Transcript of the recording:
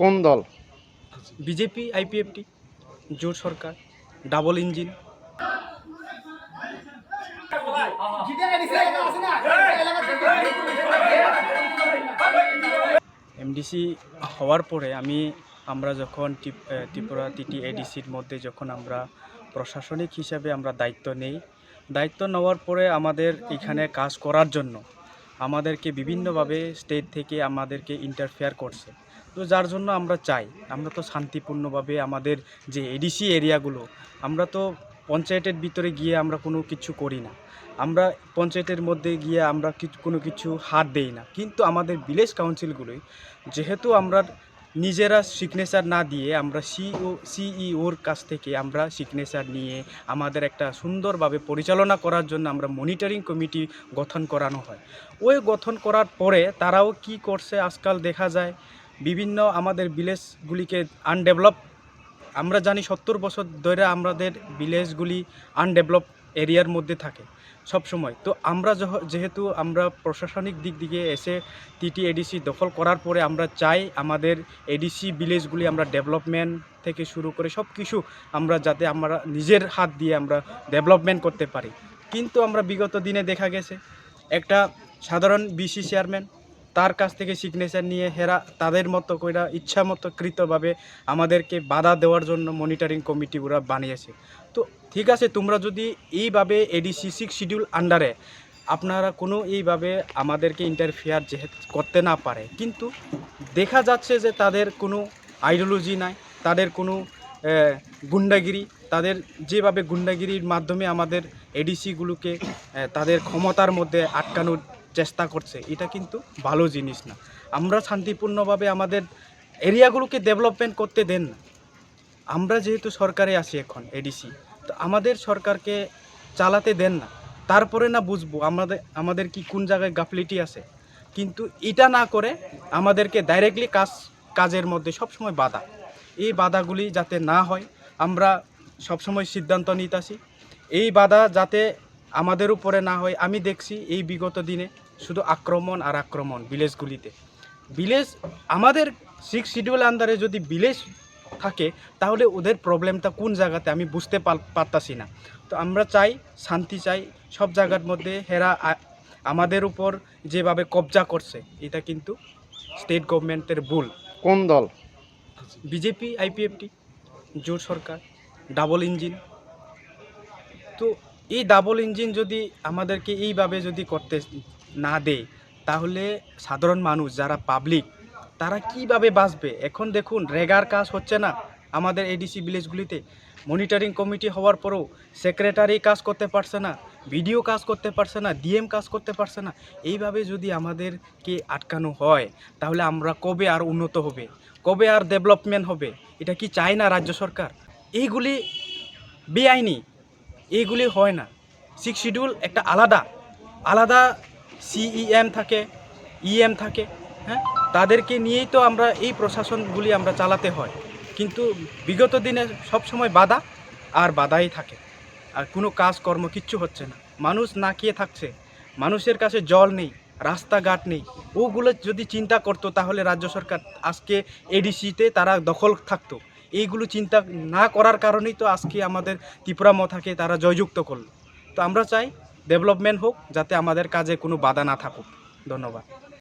কোন দল? BJP IPFT জোট সরকার, ডাবল ইঞ্জিন। এমডিসি হওয়ার পরে আমরা যখন ত্রিপুরা টিটি এডিসির মধ্যে যখন আমরা প্রশাসনিক হিসাবে আমরা দায়িত্ব নেওয়ার পরে আমাদের এখানে কাজ করার জন্য আমাদেরকে বিভিন্নভাবে স্টেট থেকে আমাদেরকে ইন্টারফেয়ার করছে। তো যার জন্য আমরা তো শান্তিপূর্ণভাবে আমাদের যে এডিসি এরিয়াগুলো, আমরা তো পঞ্চায়েতের ভিতরে গিয়ে আমরা কোনো কিছু করি না, আমরা পঞ্চায়েতের মধ্যে গিয়ে আমরা কোনো কিছু হাত দেই না। কিন্তু আমাদের ভিলেজ কাউন্সিলগুলোই যেহেতু আমরা নিজেরা সিগনেচার না দিয়ে আমরা সিইওর কাছ থেকে আমরা সিগনেচার নিয়ে আমাদের একটা সুন্দরভাবে পরিচালনা করার জন্য আমরা মনিটরিং কমিটি গঠন করানো হয়। ওই গঠন করার পরে তারাও কি করছে, আজকাল দেখা যায় বিভিন্ন আমাদের ভিলেজগুলিকে আনডেভেলপ, আমরা জানি 70 বছর ধরে আমাদের ভিলেজগুলি আনডেভেলপ এরিয়ার মধ্যে থাকে সব সময়। তো আমরা যেহেতু আমরা প্রশাসনিক দিক দিয়ে এসে টিটি এডিসি দখল করার পরে আমরা চাই আমাদের এডিসি ভিলেজগুলি আমরা ডেভেলপমেন্ট থেকে শুরু করে সব কিছু যাতে আমরা নিজের হাত দিয়ে আমরা ডেভেলপমেন্ট করতে পারি। কিন্তু আমরা বিগত দিনে দেখা গেছে একটা সাধারণ বিসি চেয়ারম্যান তার কাছ থেকে সিগনেচার নিয়ে তাদের মতো করে ইচ্ছা মতো কৃতভাবে আমাদেরকে বাধা দেওয়ার জন্য মনিটরিং কমিটি ওরা বানিয়েছে। তো ঠিক আছে, তোমরা যদি এইভাবে এডিসি 6 শিডিউল আন্ডারে আপনারা কোনো এইভাবে আমাদেরকে ইন্টারফেয়ার যেহেতু করতে না পারে, কিন্তু দেখা যাচ্ছে যে তাদের কোনো আইডিওলজি নাই, তাদের কোনো গুন্ডাগিরি, তাদের যেভাবে গুন্ডাগিরির মাধ্যমে আমাদের এডিসিগুলোকে তাদের ক্ষমতার মধ্যে আটকানোর চেষ্টা করছে, এটা কিন্তু ভালো জিনিস না। আমরা শান্তিপূর্ণভাবে আমাদের এরিয়াগুলোকে ডেভেলপমেন্ট করতে দেন না। আমরা যেহেতু সরকারে আছি এখন এডিসি, তো আমাদের সরকারকে চালাতে দেন না, তারপরে না বুঝবো আমাদের কি কোন জায়গায় গাফলিটি আছে। কিন্তু এটা না করে আমাদেরকে ডাইরেক্টলি কাজের মধ্যে সবসময় বাধা, এই বাধাগুলি যাতে না হয় আমরা সবসময় সিদ্ধান্ত নিতেছি এই বাধা যাতে আমাদের উপরে না হয়। আমি দেখছি এই বিগত দিনে শুধু আক্রমণ আর আক্রমণ ভিলেজগুলিতে। আমাদের 6 শিডিউল আন্ডারে যদি ভিলেজ থাকে তাহলে ওদের প্রবলেমটা কোন জায়গাতে আমি বুঝতে পারতাছি না। তো আমরা চাই শান্তি চাই সব জায়গার মধ্যে। আমাদের উপর যেভাবে কবজা করছে এটা কিন্তু স্টেট গভর্নমেন্টের ভুল। কোন দল? বিজেপি আইপিএফটি জোট সরকার, ডাবল ইঞ্জিন। তো এই ডাবল ইঞ্জিন যদি আমাদেরকে এইভাবে যদি করতে না দেয় তাহলে সাধারণ মানুষ যারা পাবলিক তারা কিভাবে বাঁচবে? এখন দেখুন রেগার কাজ হচ্ছে না আমাদের এডিসি ভিলেজগুলিতে। মনিটরিং কমিটি হওয়ার পরেও সেক্রেটারি কাজ করতে পারছে না, ভিডিও কাজ করতে পারছে না, ডিএম কাজ করতে পারছে না। এইভাবে যদি আমাদেরকে আটকানো হয় তাহলে আমরা কবে আর উন্নত হবে, কবে আর ডেভেলপমেন্ট হবে? এটা কি চায় না রাজ্য সরকার? এইগুলি বেআইনি, এইগুলি হয় না। 6 শিডিউল একটা আলাদা সিইএম থাকে, ইএম থাকে, হ্যাঁ, তাদেরকে নিয়েই তো আমরা এই প্রশাসনগুলি আমরা চালাতে হয়। কিন্তু বিগত দিনে সবসময় বাধা আর বাধাই থাকে, আর কোনো কাজকর্ম কিচ্ছু হচ্ছে না। মানুষ না খেয়ে থাকছে, মানুষের কাছে জল নেই, রাস্তাঘাট নেই। ওগুলো যদি চিন্তা করতো তাহলে রাজ্য সরকার আজকে এডিসিতে তারা দখল থাকতো। এইগুলো চিন্তা না করার কারণেই তো আজকে আমাদের ত্রিপুরা মথাকে তারা জয়যুক্ত করলো। তো আমরা চাই ডেভেলপমেন্ট হোক, যাতে আমাদের কাজে কোনো বাধা না থাকুক। ধন্যবাদ।